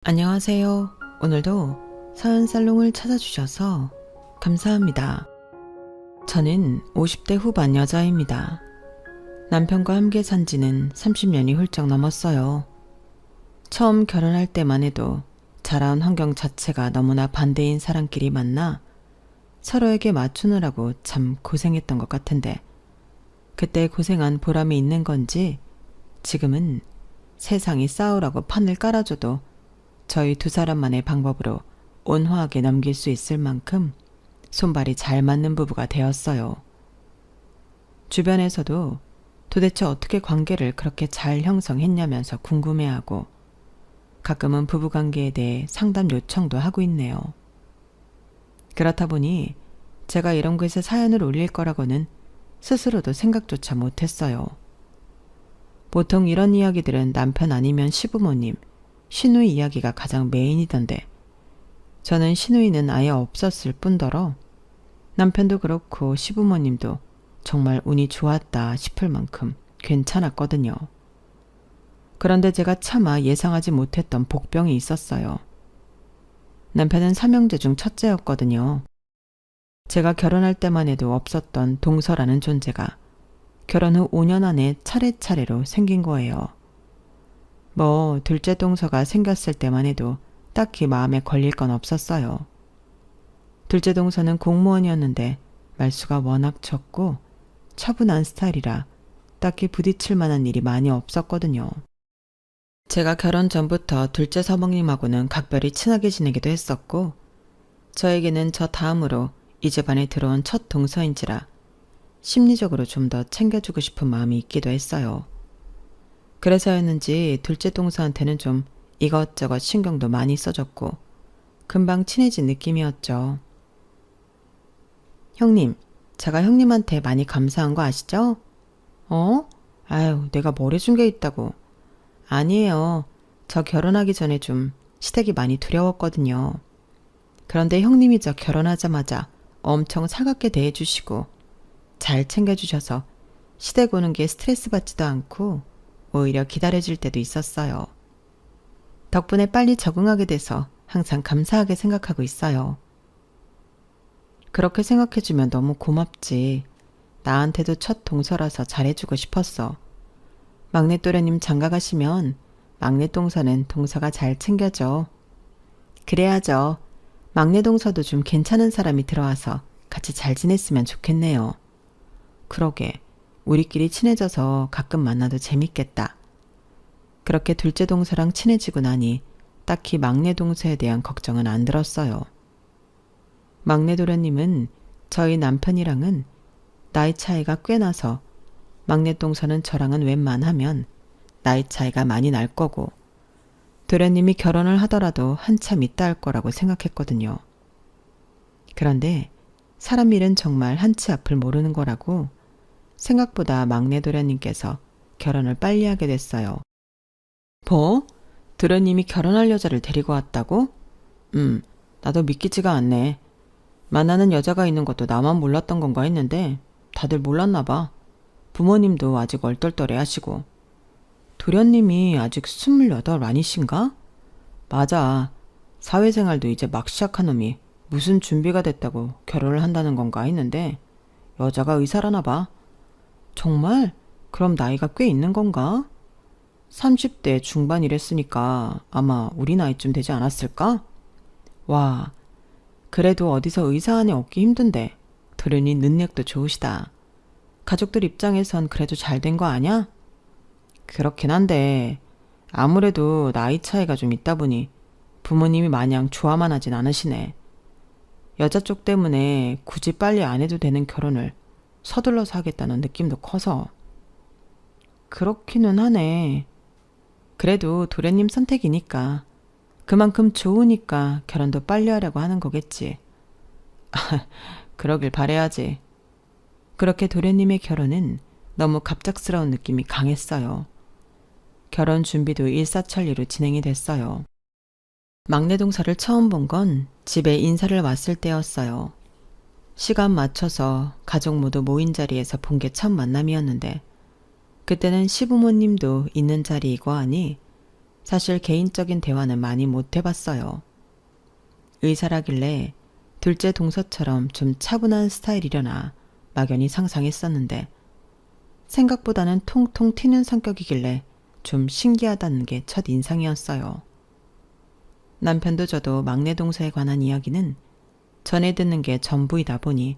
안녕하세요. 오늘도 서연살롱을 찾아주셔서 감사합니다. 저는 50대 후반 여자입니다. 남편과 함께 산 지는 30년이 훌쩍 넘었어요. 처음 결혼할 때만 해도 자라온 환경 자체가 너무나 반대인 사람끼리 만나 서로에게 맞추느라고 참 고생했던 것 같은데 그때 고생한 보람이 있는 건지 지금은 세상이 싸우라고 판을 깔아줘도 저희 두 사람만의 방법으로 온화하게 넘길 수 있을 만큼 손발이 잘 맞는 부부가 되었어요. 주변에서도 도대체 어떻게 관계를 그렇게 잘 형성했냐면서 궁금해하고 가끔은 부부관계에 대해 상담 요청도 하고 있네요. 그렇다 보니 제가 이런 곳에 사연을 올릴 거라고는 스스로도 생각조차 못했어요. 보통 이런 이야기들은 남편 아니면 시부모님, 시누이 이야기가 가장 메인이던데 저는 시누이는 아예 없었을 뿐더러 남편도 그렇고 시부모님도 정말 운이 좋았다 싶을 만큼 괜찮았거든요. 그런데 제가 차마 예상하지 못했던 복병이 있었어요. 남편은 삼형제 중 첫째였거든요. 제가 결혼할 때만 해도 없었던 동서라는 존재가 결혼 후 5년 안에 차례차례로 생긴 거예요. 둘째 동서가 생겼을 때만 해도 딱히 마음에 걸릴 건 없었어요. 둘째 동서는 공무원이었는데 말수가 워낙 적고 차분한 스타일이라 딱히 부딪힐 만한 일이 많이 없었거든요. 제가 결혼 전부터 둘째 서방님하고는 각별히 친하게 지내기도 했었고 저에게는 저 다음으로 이 집안에 들어온 첫 동서인지라 심리적으로 좀 더 챙겨주고 싶은 마음이 있기도 했어요. 그래서였는지 둘째 동서한테는 좀 이것저것 신경도 많이 써줬고 금방 친해진 느낌이었죠. 형님, 제가 형님한테 많이 감사한 거 아시죠? 아유, 내가 뭘 해준 게 있다고. 아니에요. 저 결혼하기 전에 좀 시댁이 많이 두려웠거든요. 그런데 형님이 저 결혼하자마자 엄청 살갑게 대해주시고 잘 챙겨주셔서 시댁 오는 게 스트레스 받지도 않고 오히려 기다려질 때도 있었어요. 덕분에 빨리 적응하게 돼서 항상 감사하게 생각하고 있어요. 그렇게 생각해주면 너무 고맙지. 나한테도 첫 동서라서 잘해주고 싶었어. 막내 또래님 장가 가시면 막내 동서는 동서가 잘 챙겨줘. 그래야죠. 막내 동서도 좀 괜찮은 사람이 들어와서 같이 잘 지냈으면 좋겠네요. 그러게. 우리끼리 친해져서 가끔 만나도 재밌겠다. 그렇게 둘째 동서랑 친해지고 나니 딱히 막내 동서에 대한 걱정은 안 들었어요. 막내 도련님은 저희 남편이랑은 나이 차이가 꽤 나서 막내 동서는 저랑은 웬만하면 나이 차이가 많이 날 거고 도련님이 결혼을 하더라도 한참 있다 할 거라고 생각했거든요. 그런데 사람 일은 정말 한치 앞을 모르는 거라고 생각보다 막내 도련님께서 결혼을 빨리 하게 됐어요. 뭐? 도련님이 결혼할 여자를 데리고 왔다고? 나도 믿기지가 않네. 만나는 여자가 있는 것도 나만 몰랐던 건가 했는데 다들 몰랐나 봐. 부모님도 아직 얼떨떨해 하시고. 도련님이 아직 28 아니신가? 맞아. 사회생활도 이제 막 시작한 놈이 무슨 준비가 됐다고 결혼을 한다는 건가 했는데 여자가 의사라나 봐. 정말? 그럼 나이가 꽤 있는 건가? 30대 중반이랬으니까 아마 우리 나이쯤 되지 않았을까? 와, 그래도 어디서 의사 안에 얻기 힘든데 도련이 능력도 좋으시다. 가족들 입장에선 그래도 잘 된 거 아냐? 그렇긴 한데 아무래도 나이 차이가 좀 있다 보니 부모님이 마냥 좋아만 하진 않으시네. 여자 쪽 때문에 굳이 빨리 안 해도 되는 결혼을 서둘러서 하겠다는 느낌도 커서. 그렇기는 하네. 그래도 도련님 선택이니까 그만큼 좋으니까 결혼도 빨리 하려고 하는 거겠지. 그러길 바라야지. 그렇게 도련님의 결혼은 너무 갑작스러운 느낌이 강했어요. 결혼 준비도 일사천리로 진행이 됐어요. 막내 동서를 처음 본 건 집에 인사를 왔을 때였어요. 시간 맞춰서 가족 모두 모인 자리에서 본 게 첫 만남이었는데 그때는 시부모님도 있는 자리이고 하니 사실 개인적인 대화는 많이 못 해봤어요. 의사라길래 둘째 동서처럼 좀 차분한 스타일이려나 막연히 상상했었는데 생각보다는 통통 튀는 성격이길래 좀 신기하다는 게 첫 인상이었어요. 남편도 저도 막내 동서에 관한 이야기는 전해 듣는 게 전부이다 보니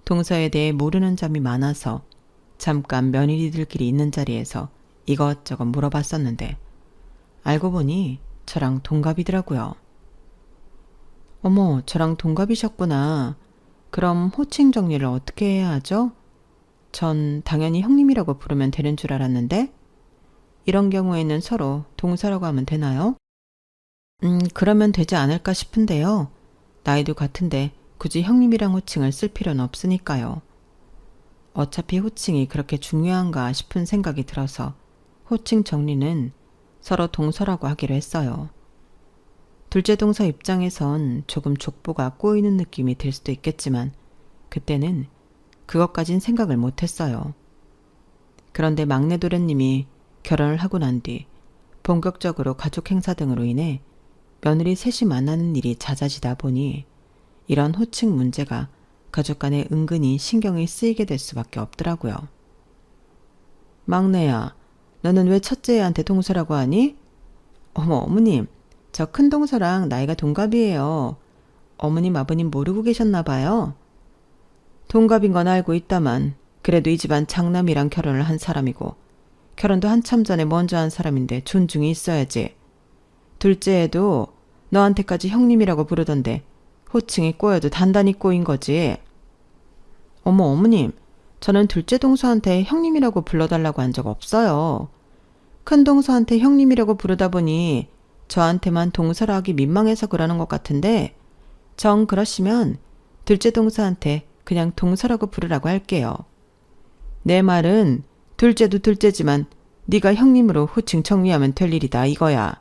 동서에 대해 모르는 점이 많아서 잠깐 며느리들끼리 있는 자리에서 이것저것 물어봤었는데 알고 보니 저랑 동갑이더라고요. 어머, 저랑 동갑이셨구나. 그럼 호칭 정리를 어떻게 해야 하죠? 전 당연히 형님이라고 부르면 되는 줄 알았는데 이런 경우에는 서로 동서라고 하면 되나요? 그러면 되지 않을까 싶은데요. 나이도 같은데 굳이 형님이랑 호칭을 쓸 필요는 없으니까요. 어차피 호칭이 그렇게 중요한가 싶은 생각이 들어서 호칭 정리는 서로 동서라고 하기로 했어요. 둘째 동서 입장에선 조금 족보가 꼬이는 느낌이 들 수도 있겠지만 그때는 그것까진 생각을 못했어요. 그런데 막내 도련님이 결혼을 하고 난 뒤 본격적으로 가족 행사 등으로 인해 며느리 셋이 만나는 일이 잦아지다 보니 이런 호칭 문제가 가족 간에 은근히 신경이 쓰이게 될 수밖에 없더라고요. 막내야, 너는 왜 첫째 애한테 동서라고 하니? 어머, 어머님, 저 큰 동서랑 나이가 동갑이에요. 어머님, 아버님 모르고 계셨나 봐요. 동갑인 건 알고 있다만 그래도 이 집안 장남이랑 결혼을 한 사람이고 결혼도 한참 전에 먼저 한 사람인데 존중이 있어야지. 둘째 애도 너한테까지 형님이라고 부르던데 호칭이 꼬여도 단단히 꼬인 거지. 어머, 어머님, 저는 둘째 동서한테 형님이라고 불러달라고 한 적 없어요. 큰 동서한테 형님이라고 부르다 보니 저한테만 동서라 하기 민망해서 그러는 것 같은데 정 그러시면 둘째 동서한테 그냥 동서라고 부르라고 할게요. 내 말은 둘째도 둘째지만 네가 형님으로 호칭 정리하면 될 일이다 이거야.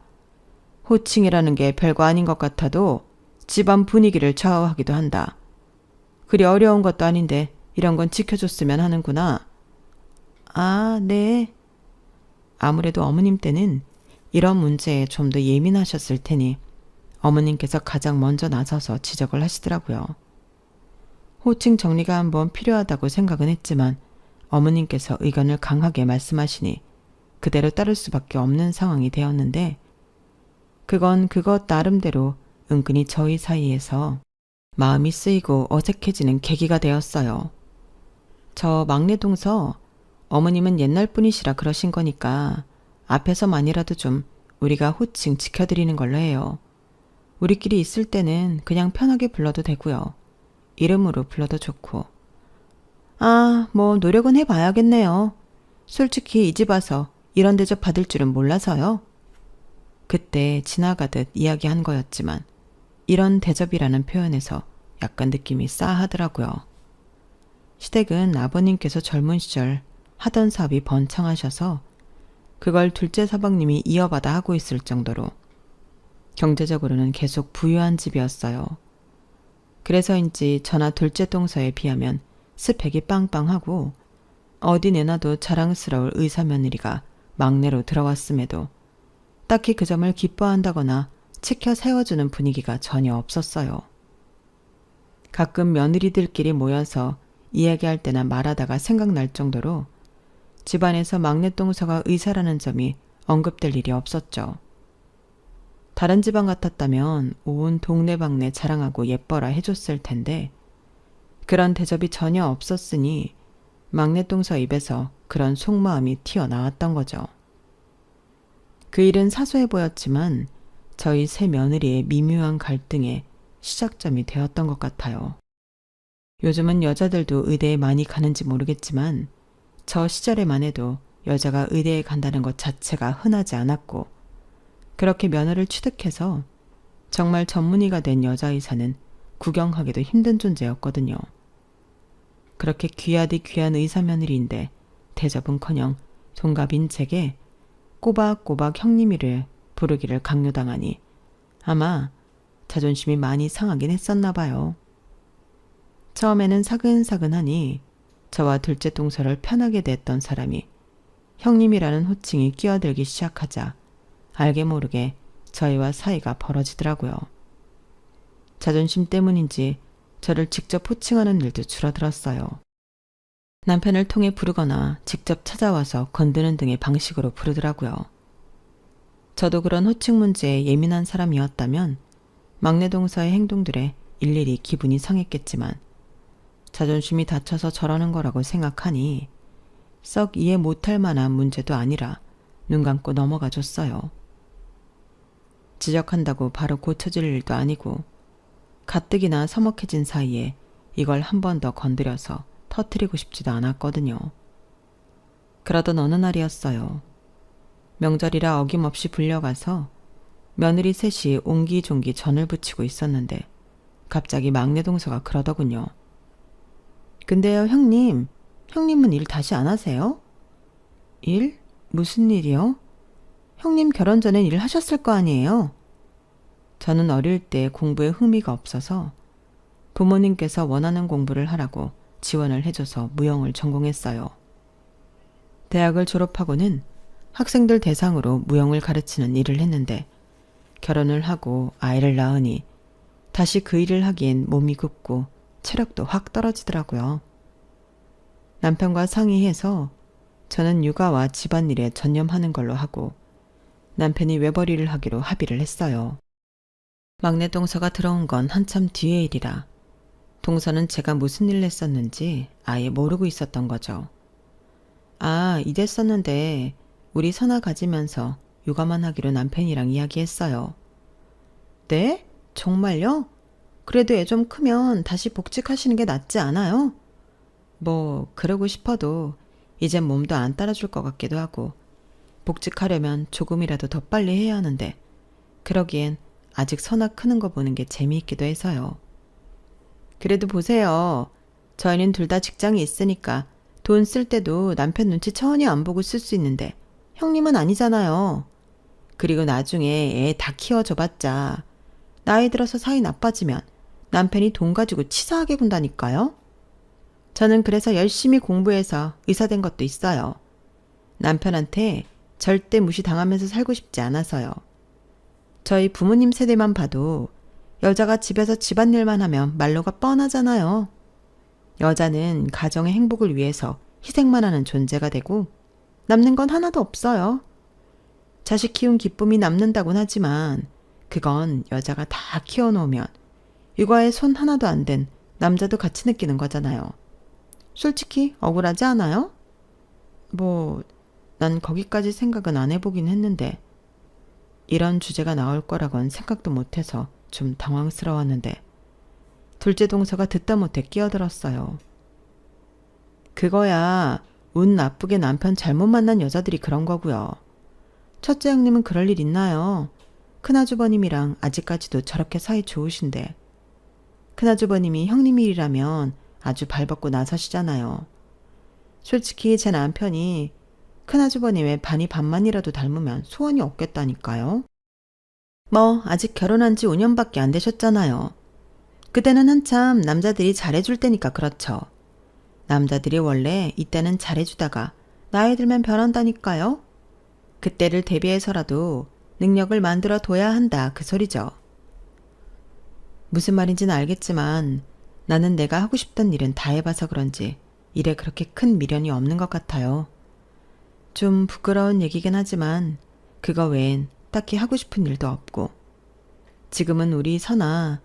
호칭이라는 게 별거 아닌 것 같아도 집안 분위기를 좌우하기도 한다. 그리 어려운 것도 아닌데 이런 건 지켜줬으면 하는구나. 아, 네. 아무래도 어머님 때는 이런 문제에 좀 더 예민하셨을 테니 어머님께서 가장 먼저 나서서 지적을 하시더라고요. 호칭 정리가 한번 필요하다고 생각은 했지만 어머님께서 의견을 강하게 말씀하시니 그대로 따를 수밖에 없는 상황이 되었는데 그건 그것 나름대로 은근히 저희 사이에서 마음이 쓰이고 어색해지는 계기가 되었어요. 저 막내 동서 어머님은 옛날 분이시라 그러신 거니까 앞에서만이라도 좀 우리가 호칭 지켜드리는 걸로 해요. 우리끼리 있을 때는 그냥 편하게 불러도 되고요. 이름으로 불러도 좋고. 아, 뭐 노력은 해봐야겠네요. 솔직히 이 집 와서 이런 대접 받을 줄은 몰라서요. 그때 지나가듯 이야기한 거였지만 이런 대접이라는 표현에서 약간 느낌이 싸하더라고요. 시댁은 아버님께서 젊은 시절 하던 사업이 번창하셔서 그걸 둘째 서방님이 이어받아 하고 있을 정도로 경제적으로는 계속 부유한 집이었어요. 그래서인지 저나 둘째 동서에 비하면 스펙이 빵빵하고 어디 내놔도 자랑스러울 의사 며느리가 막내로 들어왔음에도 딱히 그 점을 기뻐한다거나 치켜 세워주는 분위기가 전혀 없었어요. 가끔 며느리들끼리 모여서 이야기할 때나 말하다가 생각날 정도로 집안에서 막내 동서가 의사라는 점이 언급될 일이 없었죠. 다른 집안 같았다면 온 동네방네 자랑하고 예뻐라 해줬을 텐데 그런 대접이 전혀 없었으니 막내 동서 입에서 그런 속마음이 튀어나왔던 거죠. 그 일은 사소해 보였지만 저희 세 며느리의 미묘한 갈등의 시작점이 되었던 것 같아요. 요즘은 여자들도 의대에 많이 가는지 모르겠지만 저 시절에만 해도 여자가 의대에 간다는 것 자체가 흔하지 않았고 그렇게 면허를 취득해서 정말 전문의가 된 여자 의사는 구경하기도 힘든 존재였거든요. 그렇게 귀하디 귀한 의사 며느리인데 대접은커녕 동갑인 제게 꼬박꼬박 형님이를 부르기를 강요당하니 아마 자존심이 많이 상하긴 했었나 봐요. 처음에는 사근사근하니 저와 둘째 동서를 편하게 냈던 사람이 형님이라는 호칭이 끼어들기 시작하자 알게 모르게 저희와 사이가 벌어지더라고요. 자존심 때문인지 저를 직접 호칭하는 일도 줄어들었어요. 남편을 통해 부르거나 직접 찾아와서 건드는 등의 방식으로 부르더라고요. 저도 그런 호칭 문제에 예민한 사람이었다면 막내 동서의 행동들에 일일이 기분이 상했겠지만 자존심이 다쳐서 저러는 거라고 생각하니 썩 이해 못할 만한 문제도 아니라 눈 감고 넘어가 줬어요. 지적한다고 바로 고쳐질 일도 아니고 가뜩이나 서먹해진 사이에 이걸 한 번 더 건드려서 터뜨리고 싶지도 않았거든요. 그러던 어느 날이었어요. 명절이라 어김없이 불려가서 며느리 셋이 옹기종기 전을 부치고 있었는데 갑자기 막내 동서가 그러더군요. 근데요, 형님. 형님은 일 다시 안 하세요? 일? 무슨 일이요? 형님 결혼 전엔 일 하셨을 거 아니에요? 저는 어릴 때 공부에 흥미가 없어서 부모님께서 원하는 공부를 하라고 지원을 해줘서 무용을 전공했어요. 대학을 졸업하고는 학생들 대상으로 무용을 가르치는 일을 했는데 결혼을 하고 아이를 낳으니 다시 그 일을 하기엔 몸이 굳고 체력도 확 떨어지더라고요. 남편과 상의해서 저는 육아와 집안일에 전념하는 걸로 하고 남편이 외벌이를 하기로 합의를 했어요. 막내 동서가 들어온 건 한참 뒤의 일이라 동서는 제가 무슨 일을 했었는지 아예 모르고 있었던 거죠. 아, 이랬었는데 우리 선아 가지면서 육아만 하기로 남편이랑 이야기했어요. 네? 정말요? 그래도 애 좀 크면 다시 복직하시는 게 낫지 않아요? 뭐 그러고 싶어도 이젠 몸도 안 따라줄 것 같기도 하고 복직하려면 조금이라도 더 빨리 해야 하는데 그러기엔 아직 선아 크는 거 보는 게 재미있기도 해서요. 그래도 보세요. 저희는 둘 다 직장이 있으니까 돈 쓸 때도 남편 눈치 전혀 안 보고 쓸 수 있는데 형님은 아니잖아요. 그리고 나중에 애 다 키워줘봤자 나이 들어서 사이 나빠지면 남편이 돈 가지고 치사하게 군다니까요. 저는 그래서 열심히 공부해서 의사 된 것도 있어요. 남편한테 절대 무시당하면서 살고 싶지 않아서요. 저희 부모님 세대만 봐도 여자가 집에서 집안일만 하면 말로가 뻔하잖아요. 여자는 가정의 행복을 위해서 희생만 하는 존재가 되고 남는 건 하나도 없어요. 자식 키운 기쁨이 남는다곤 하지만 그건 여자가 다 키워놓으면 육아에 손 하나도 안 댄 남자도 같이 느끼는 거잖아요. 솔직히 억울하지 않아요? 난 거기까지 생각은 안 해보긴 했는데 이런 주제가 나올 거라곤 생각도 못해서 좀 당황스러웠는데 둘째 동서가 듣다 못해 끼어들었어요. 그거야 운 나쁘게 남편 잘못 만난 여자들이 그런 거고요. 첫째 형님은 그럴 일 있나요? 큰아주버님이랑 아직까지도 저렇게 사이 좋으신데 큰아주버님이 형님 일이라면 아주 발벗고 나서시잖아요. 솔직히 제 남편이 큰아주버님의 반이 반만이라도 닮으면 소원이 없겠다니까요. 아직 결혼한 지 5년밖에 안 되셨잖아요. 그때는 한참 남자들이 잘해줄 때니까 그렇죠. 남자들이 원래 이때는 잘해주다가 나이 들면 변한다니까요. 그때를 대비해서라도 능력을 만들어 둬야 한다 그 소리죠. 무슨 말인지는 알겠지만 나는 내가 하고 싶던 일은 다 해봐서 그런지 일에 그렇게 큰 미련이 없는 것 같아요. 좀 부끄러운 얘기긴 하지만 그거 외엔 딱히 하고 싶은 일도 없고 지금은 우리 선아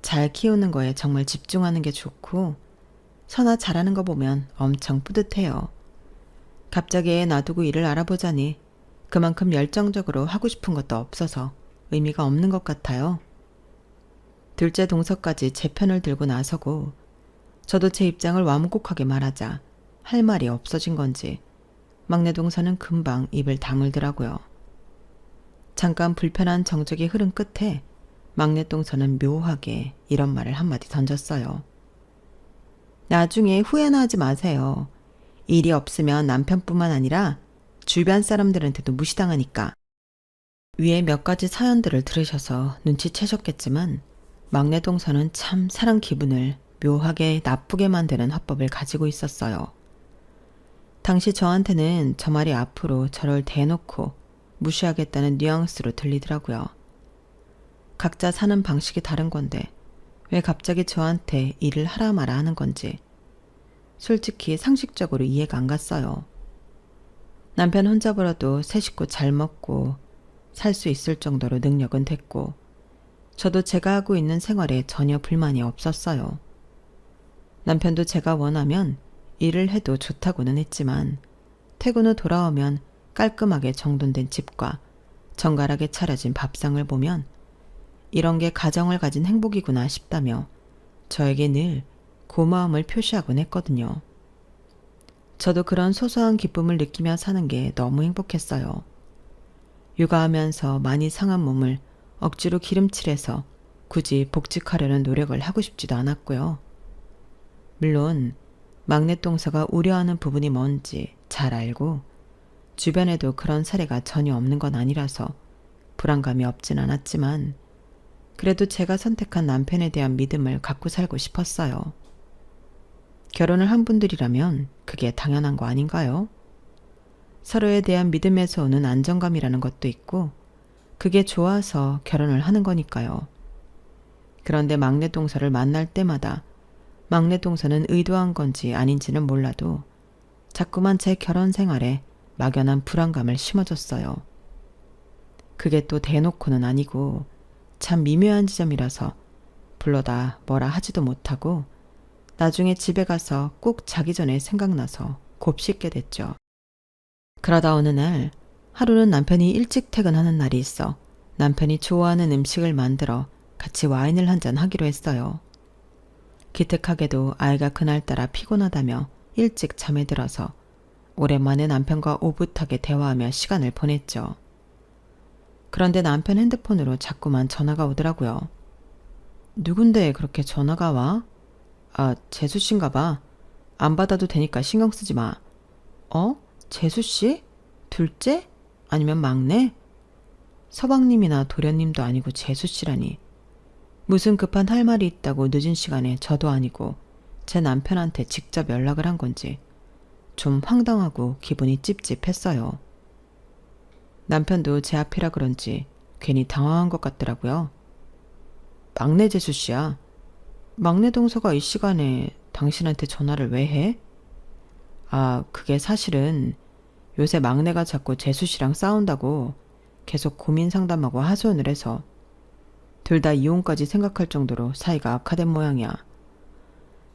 잘 키우는 거에 정말 집중하는 게 좋고 선아 잘하는 거 보면 엄청 뿌듯해요. 갑자기 애 놔두고 일을 알아보자니 그만큼 열정적으로 하고 싶은 것도 없어서 의미가 없는 것 같아요. 둘째 동서까지 제 편을 들고 나서고 저도 제 입장을 완곡하게 말하자 할 말이 없어진 건지 막내 동서는 금방 입을 다물더라고요. 잠깐 불편한 정적이 흐른 끝에 막내 동서는 묘하게 이런 말을 한마디 던졌어요. 나중에 후회나 하지 마세요. 일이 없으면 남편뿐만 아니라 주변 사람들한테도 무시당하니까. 위에 몇 가지 사연들을 들으셔서 눈치채셨겠지만 막내 동서는 참 사람 기분을 묘하게 나쁘게 만드는 화법을 가지고 있었어요. 당시 저한테는 저 말이 앞으로 저를 대놓고 무시하겠다는 뉘앙스로 들리더라고요. 각자 사는 방식이 다른 건데 왜 갑자기 저한테 일을 하라 마라 하는 건지 솔직히 상식적으로 이해가 안 갔어요. 남편 혼자 벌어도 세 식구 잘 먹고 살 수 있을 정도로 능력은 됐고 저도 제가 하고 있는 생활에 전혀 불만이 없었어요. 남편도 제가 원하면 일을 해도 좋다고는 했지만 퇴근 후 돌아오면 깔끔하게 정돈된 집과 정갈하게 차려진 밥상을 보면 이런 게 가정을 가진 행복이구나 싶다며 저에게 늘 고마움을 표시하곤 했거든요. 저도 그런 소소한 기쁨을 느끼며 사는 게 너무 행복했어요. 육아하면서 많이 상한 몸을 억지로 기름칠해서 굳이 복직하려는 노력을 하고 싶지도 않았고요. 물론 막내 동서가 우려하는 부분이 뭔지 잘 알고 주변에도 그런 사례가 전혀 없는 건 아니라서 불안감이 없진 않았지만 그래도 제가 선택한 남편에 대한 믿음을 갖고 살고 싶었어요. 결혼을 한 분들이라면 그게 당연한 거 아닌가요? 서로에 대한 믿음에서 오는 안정감이라는 것도 있고 그게 좋아서 결혼을 하는 거니까요. 그런데 막내 동서를 만날 때마다 막내 동서는 의도한 건지 아닌지는 몰라도 자꾸만 제 결혼 생활에 막연한 불안감을 심어줬어요. 그게 또 대놓고는 아니고 참 미묘한 지점이라서 불러다 뭐라 하지도 못하고 나중에 집에 가서 꼭 자기 전에 생각나서 곱씹게 됐죠. 그러다 어느 날 하루는 남편이 일찍 퇴근하는 날이 있어 남편이 좋아하는 음식을 만들어 같이 와인을 한잔 하기로 했어요. 기특하게도 아이가 그날따라 피곤하다며 일찍 잠에 들어서 오랜만에 남편과 오붓하게 대화하며 시간을 보냈죠. 그런데 남편 핸드폰으로 자꾸만 전화가 오더라고요. 누군데 그렇게 전화가 와? 아, 재수씨인가 봐. 안 받아도 되니까 신경 쓰지 마. 재수씨? 둘째? 아니면 막내? 서방님이나 도련님도 아니고 재수씨라니. 무슨 급한 할 말이 있다고 늦은 시간에 저도 아니고 제 남편한테 직접 연락을 한 건지 좀 황당하고 기분이 찝찝했어요. 남편도 제 앞이라 그런지 괜히 당황한 것 같더라고요. 막내 재수씨야. 막내 동서가 이 시간에 당신한테 전화를 왜 해? 아, 그게 사실은 요새 막내가 자꾸 재수씨랑 싸운다고 계속 고민 상담하고 하소연을 해서 둘 다 이혼까지 생각할 정도로 사이가 악화된 모양이야.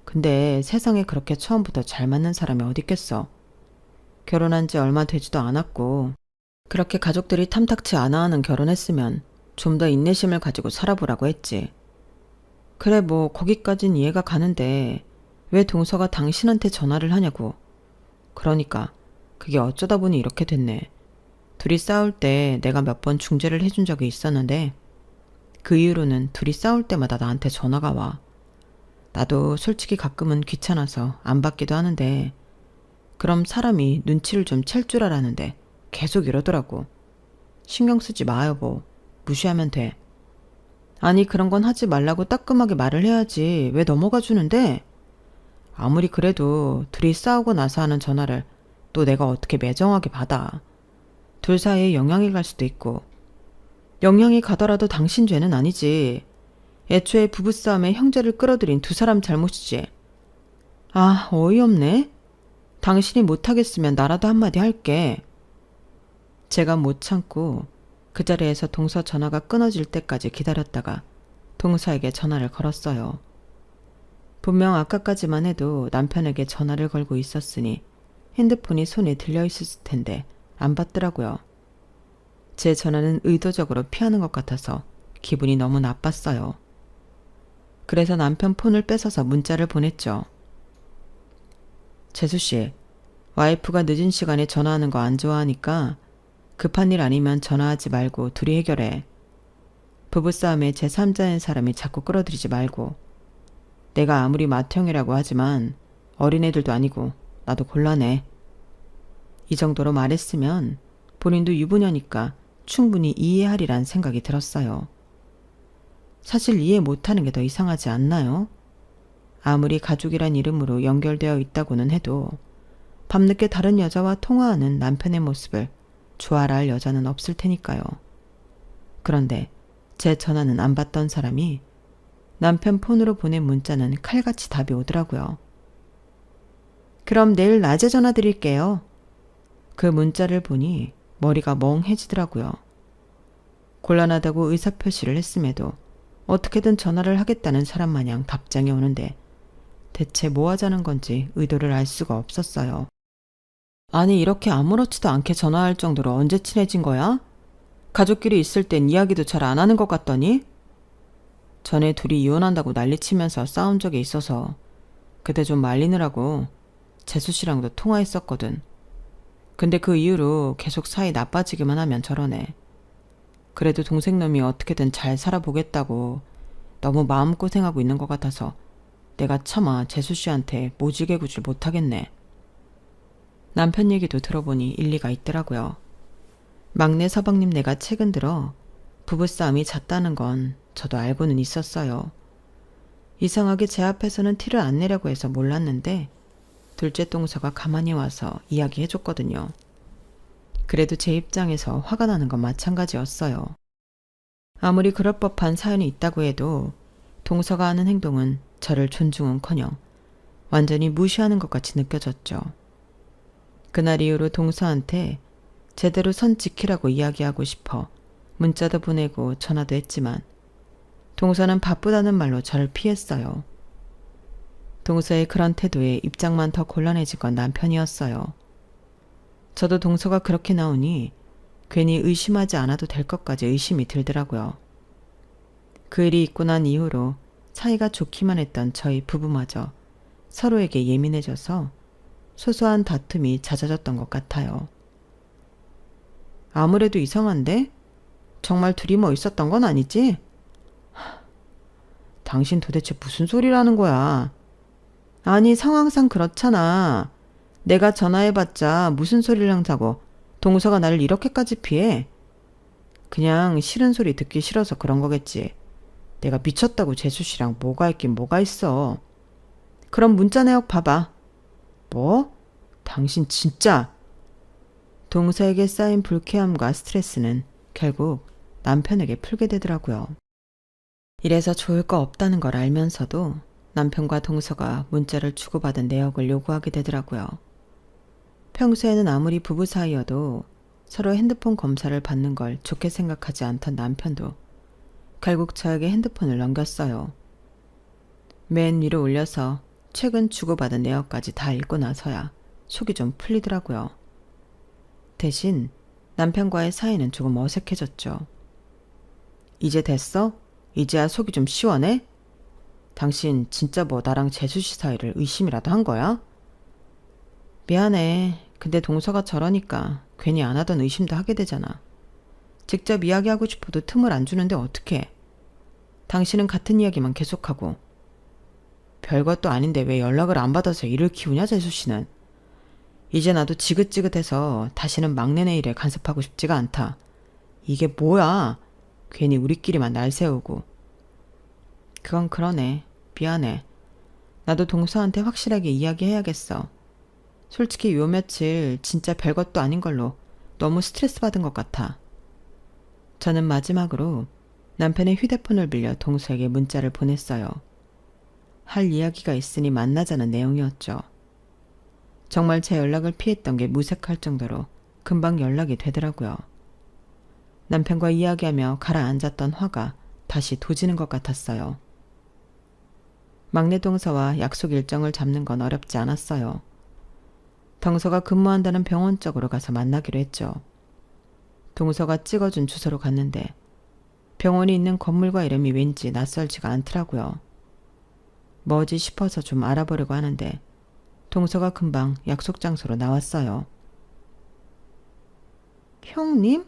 근데 세상에 그렇게 처음부터 잘 맞는 사람이 어딨겠어. 결혼한 지 얼마 되지도 않았고 그렇게 가족들이 탐탁치 않아 하는 결혼했으면 좀 더 인내심을 가지고 살아보라고 했지. 그래 뭐 거기까진 이해가 가는데 왜 동서가 당신한테 전화를 하냐고. 그러니까 그게 어쩌다 보니 이렇게 됐네. 둘이 싸울 때 내가 몇 번 중재를 해준 적이 있었는데 그 이후로는 둘이 싸울 때마다 나한테 전화가 와. 나도 솔직히 가끔은 귀찮아서 안 받기도 하는데 그럼 사람이 눈치를 좀 챌 줄 알았는데 계속 이러더라고. 신경 쓰지 마 여보. 무시하면 돼. 아니 그런 건 하지 말라고 따끔하게 말을 해야지 왜 넘어가 주는데? 아무리 그래도 둘이 싸우고 나서 하는 전화를 또 내가 어떻게 매정하게 받아. 둘 사이에 영향이 갈 수도 있고. 영향이 가더라도 당신 죄는 아니지. 애초에 부부싸움에 형제를 끌어들인 두 사람 잘못이지. 아, 어이없네. 당신이 못하겠으면 나라도 한마디 할게. 제가 못 참고 그 자리에서 동서 전화가 끊어질 때까지 기다렸다가 동서에게 전화를 걸었어요. 분명 아까까지만 해도 남편에게 전화를 걸고 있었으니 핸드폰이 손에 들려 있었을 텐데 안 받더라고요. 제 전화는 의도적으로 피하는 것 같아서 기분이 너무 나빴어요. 그래서 남편 폰을 뺏어서 문자를 보냈죠. 재수씨, 와이프가 늦은 시간에 전화하는 거 안 좋아하니까 급한 일 아니면 전화하지 말고 둘이 해결해. 부부싸움에 제3자인 사람이 자꾸 끌어들이지 말고. 내가 아무리 맏형이라고 하지만 어린애들도 아니고 나도 곤란해. 이 정도로 말했으면 본인도 유부녀니까 충분히 이해하리란 생각이 들었어요. 사실 이해 못하는 게 더 이상하지 않나요? 아무리 가족이란 이름으로 연결되어 있다고는 해도 밤늦게 다른 여자와 통화하는 남편의 모습을 좋아라 할 여자는 없을 테니까요. 그런데 제 전화는 안 받던 사람이 남편 폰으로 보낸 문자는 칼같이 답이 오더라고요. 그럼 내일 낮에 전화 드릴게요. 그 문자를 보니 머리가 멍해지더라고요. 곤란하다고 의사표시를 했음에도 어떻게든 전화를 하겠다는 사람 마냥 답장이 오는데 대체 뭐 하자는 건지 의도를 알 수가 없었어요. 아니 이렇게 아무렇지도 않게 전화할 정도로 언제 친해진 거야? 가족끼리 있을 땐 이야기도 잘 안 하는 것 같더니? 전에 둘이 이혼한다고 난리치면서 싸운 적이 있어서 그때 좀 말리느라고 재수 씨랑도 통화했었거든. 근데 그 이후로 계속 사이 나빠지기만 하면 저러네. 그래도 동생놈이 어떻게든 잘 살아보겠다고 너무 마음고생하고 있는 것 같아서 내가 차마 재수 씨한테 모지게 구질 못하겠네. 남편 얘기도 들어보니 일리가 있더라고요. 막내 서방님네가 최근 들어 부부싸움이 잦다는 건 저도 알고는 있었어요. 이상하게 제 앞에서는 티를 안 내려고 해서 몰랐는데 둘째 동서가 가만히 와서 이야기해줬거든요. 그래도 제 입장에서 화가 나는 건 마찬가지였어요. 아무리 그럴 법한 사연이 있다고 해도 동서가 하는 행동은 저를 존중은커녕 완전히 무시하는 것 같이 느껴졌죠. 그날 이후로 동서한테 제대로 선 지키라고 이야기하고 싶어 문자도 보내고 전화도 했지만 동서는 바쁘다는 말로 저를 피했어요. 동서의 그런 태도에 입장만 더 곤란해진 건 남편이었어요. 저도 동서가 그렇게 나오니 괜히 의심하지 않아도 될 것까지 의심이 들더라고요. 그 일이 있고 난 이후로 사이가 좋기만 했던 저희 부부마저 서로에게 예민해져서 소소한 다툼이 잦아졌던 것 같아요. 아무래도 이상한데? 정말 둘이 뭐 있었던 건 아니지? 당신 도대체 무슨 소리라는 거야? 아니 상황상 그렇잖아. 내가 전화해봤자 무슨 소리를 한다고 동서가 나를 이렇게까지 피해? 그냥 싫은 소리 듣기 싫어서 그런 거겠지. 내가 미쳤다고 재수씨랑 뭐가 있긴 뭐가 있어. 그럼 문자 내역 봐봐. 뭐? 당신 진짜? 동서에게 쌓인 불쾌함과 스트레스는 결국 남편에게 풀게 되더라고요. 이래서 좋을 거 없다는 걸 알면서도 남편과 동서가 문자를 주고받은 내역을 요구하게 되더라고요. 평소에는 아무리 부부 사이여도 서로 핸드폰 검사를 받는 걸 좋게 생각하지 않던 남편도 결국 저에게 핸드폰을 넘겼어요. 맨 위로 올려서 최근 주고받은 내역까지 다 읽고 나서야 속이 좀 풀리더라고요. 대신 남편과의 사이는 조금 어색해졌죠. 이제 됐어? 이제야 속이 좀 시원해? 당신 진짜 뭐 나랑 재수씨 사이를 의심이라도 한 거야? 미안해. 근데 동서가 저러니까 괜히 안 하던 의심도 하게 되잖아. 직접 이야기하고 싶어도 틈을 안 주는데 어떡해. 당신은 같은 이야기만 계속하고. 별것도 아닌데 왜 연락을 안 받아서 일을 키우냐 재수씨는. 이제 나도 지긋지긋해서 다시는 막내네 일에 간섭하고 싶지가 않다. 이게 뭐야. 괜히 우리끼리만 날 세우고. 그건 그러네. 미안해. 나도 동서한테 확실하게 이야기해야겠어. 솔직히 요 며칠 진짜 별것도 아닌 걸로 너무 스트레스 받은 것 같아. 저는 마지막으로 남편의 휴대폰을 빌려 동서에게 문자를 보냈어요. 할 이야기가 있으니 만나자는 내용이었죠. 정말 제 연락을 피했던 게 무색할 정도로 금방 연락이 되더라고요. 남편과 이야기하며 가라앉았던 화가 다시 도지는 것 같았어요. 막내 동서와 약속 일정을 잡는 건 어렵지 않았어요. 동서가 근무한다는 병원 쪽으로 가서 만나기로 했죠. 동서가 찍어준 주소로 갔는데 병원이 있는 건물과 이름이 왠지 낯설지가 않더라고요. 뭐지 싶어서 좀 알아보려고 하는데 동서가 금방 약속 장소로 나왔어요. 형님?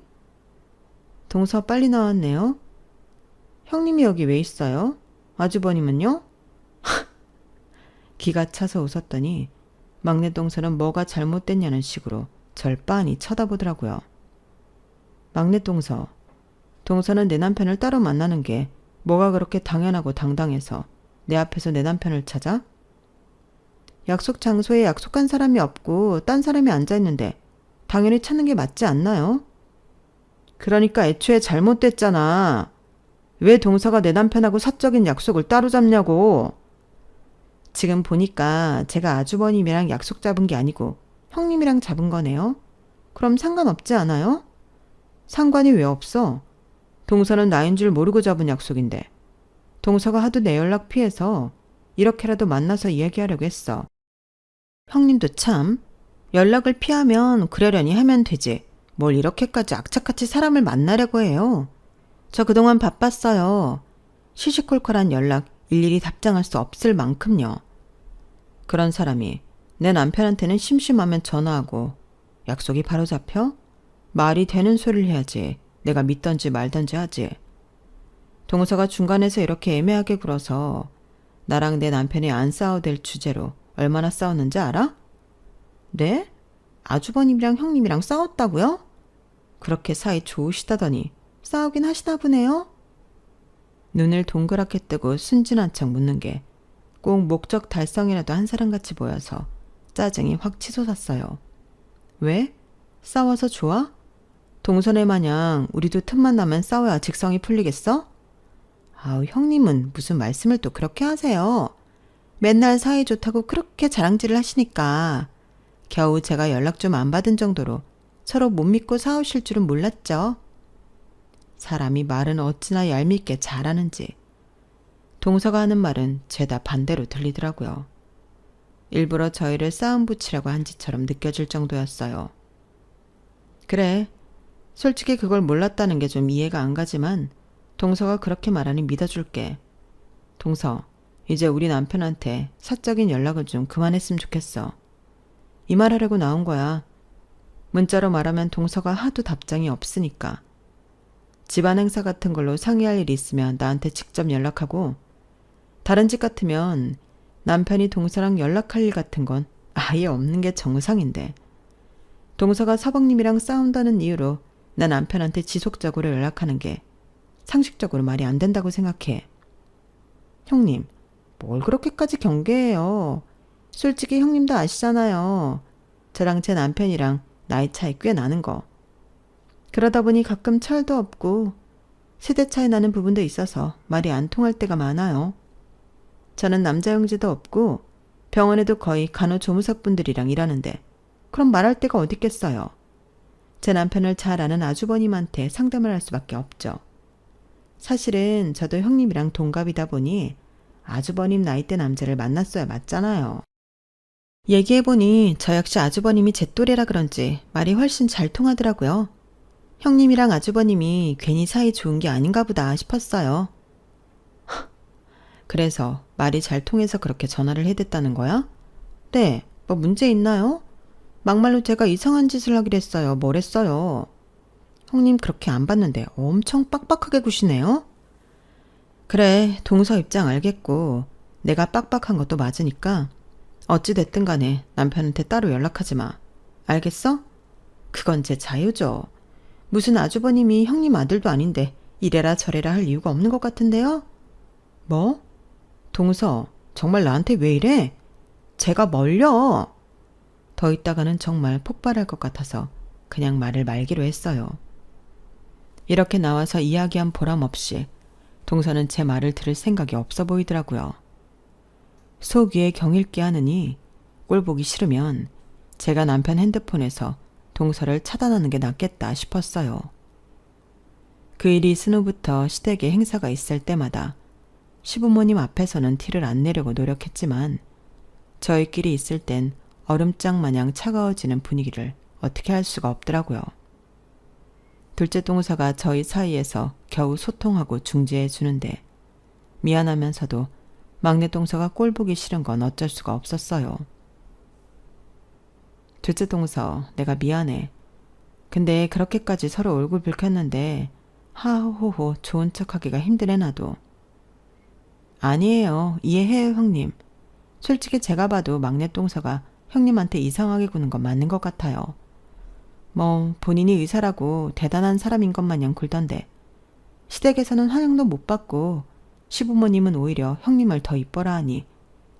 동서 빨리 나왔네요. 형님이 여기 왜 있어요? 아주버님은요? 기가 차서 웃었더니 막내 동서는 뭐가 잘못됐냐는 식으로 절 빤히 쳐다보더라고요. 막내 동서, 동서는 내 남편을 따로 만나는 게 뭐가 그렇게 당연하고 당당해서 내 앞에서 내 남편을 찾아? 약속 장소에 약속한 사람이 없고 딴 사람이 앉아있는데 당연히 찾는 게 맞지 않나요? 그러니까 애초에 잘못됐잖아. 왜 동서가 내 남편하고 사적인 약속을 따로 잡냐고. 지금 보니까 제가 아주버님이랑 약속 잡은 게 아니고 형님이랑 잡은 거네요. 그럼 상관없지 않아요? 상관이 왜 없어? 동서는 나인 줄 모르고 잡은 약속인데. 동서가 하도 내 연락 피해서 이렇게라도 만나서 이야기하려고 했어. 형님도 참, 연락을 피하면 그러려니 하면 되지. 뭘 이렇게까지 악착같이 사람을 만나려고 해요. 저 그동안 바빴어요. 시시콜콜한 연락 일일이 답장할 수 없을 만큼요. 그런 사람이 내 남편한테는 심심하면 전화하고 약속이 바로 잡혀? 말이 되는 소리를 해야지. 내가 믿던지 말던지 하지. 동서가 중간에서 이렇게 애매하게 굴어서 나랑 내 남편이 안 싸워될 주제로 얼마나 싸웠는지 알아? 네? 아주버님이랑 형님이랑 싸웠다고요? 그렇게 사이 좋으시다더니 싸우긴 하시나 보네요? 눈을 동그랗게 뜨고 순진한 척 묻는 게 꼭 목적 달성이라도 한 사람같이 보여서 짜증이 확 치솟았어요. 왜? 싸워서 좋아? 동선애 마냥 우리도 틈만 나면 싸워야 직성이 풀리겠어? 아우, 형님은 무슨 말씀을 또 그렇게 하세요. 맨날 사이 좋다고 그렇게 자랑질을 하시니까 겨우 제가 연락 좀 안 받은 정도로 서로 못 믿고 싸우실 줄은 몰랐죠. 사람이 말은 어찌나 얄밉게 잘하는지. 동서가 하는 말은 죄다 반대로 들리더라고요. 일부러 저희를 싸움 붙이라고 한 짓처럼 느껴질 정도였어요. 그래, 솔직히 그걸 몰랐다는 게 좀 이해가 안 가지만 동서가 그렇게 말하니 믿어줄게. 동서, 이제 우리 남편한테 사적인 연락을 좀 그만했으면 좋겠어. 이 말하려고 나온 거야. 문자로 말하면 동서가 하도 답장이 없으니까. 집안 행사 같은 걸로 상의할 일이 있으면 나한테 직접 연락하고, 다른 집 같으면 남편이 동서랑 연락할 일 같은 건 아예 없는 게 정상인데, 동서가 서방님이랑 싸운다는 이유로 나 남편한테 지속적으로 연락하는 게 상식적으로 말이 안 된다고 생각해. 형님, 뭘 그렇게까지 경계해요. 솔직히 형님도 아시잖아요. 저랑 제 남편이랑 나이 차이 꽤 나는 거. 그러다 보니 가끔 철도 없고 세대 차이 나는 부분도 있어서 말이 안 통할 때가 많아요. 저는 남자 형제도 없고 병원에도 거의 간호조무사분들이랑 일하는데 그럼 말할 데가 어디 있겠어요. 제 남편을 잘 아는 아주버님한테 상담을 할 수밖에 없죠. 사실은 저도 형님이랑 동갑이다 보니 아주버님 나이대 남자를 만났어야 맞잖아요. 얘기해보니 저 역시 아주버님이 제 또래라 그런지 말이 훨씬 잘 통하더라고요. 형님이랑 아주버님이 괜히 사이 좋은 게 아닌가 보다 싶었어요. 그래서 말이 잘 통해서 그렇게 전화를 해댔다는 거야? 네, 뭐 문제 있나요? 막말로 제가 이상한 짓을 하기로 했어요. 뭘 했어요? 형님 그렇게 안 봤는데 엄청 빡빡하게 구시네요? 그래, 동서 입장 알겠고 내가 빡빡한 것도 맞으니까 어찌됐든 간에 남편한테 따로 연락하지 마. 알겠어? 그건 제 자유죠. 무슨 아주버님이 형님 아들도 아닌데 이래라 저래라 할 이유가 없는 것 같은데요? 뭐? 동서, 정말 나한테 왜 이래? 제가 뭘요? 더 있다가는 정말 폭발할 것 같아서 그냥 말을 말기로 했어요. 이렇게 나와서 이야기한 보람 없이 동서는 제 말을 들을 생각이 없어 보이더라고요. 속 위에 경일게 하느니 꼴 보기 싫으면 제가 남편 핸드폰에서 동서를 차단하는 게 낫겠다 싶었어요. 그 일이 있은 후부터 시댁에 행사가 있을 때마다 시부모님 앞에서는 티를 안 내려고 노력했지만 저희끼리 있을 땐 얼음장 마냥 차가워지는 분위기를 어떻게 할 수가 없더라고요. 둘째 동서가 저희 사이에서 겨우 소통하고 중재해 주는데 미안하면서도 막내 동서가 꼴 보기 싫은 건 어쩔 수가 없었어요. 둘째 동서, 내가 미안해. 근데 그렇게까지 서로 얼굴 붉혔는데 하호호 좋은 척하기가 힘드네 나도. 아니에요. 이해해요 형님. 솔직히 제가 봐도 막내 동서가 형님한테 이상하게 구는 건 맞는 것 같아요. 뭐 본인이 의사라고 대단한 사람인 것 마냥 굴던데 시댁에서는 환영도 못 받고 시부모님은 오히려 형님을 더 이뻐라 하니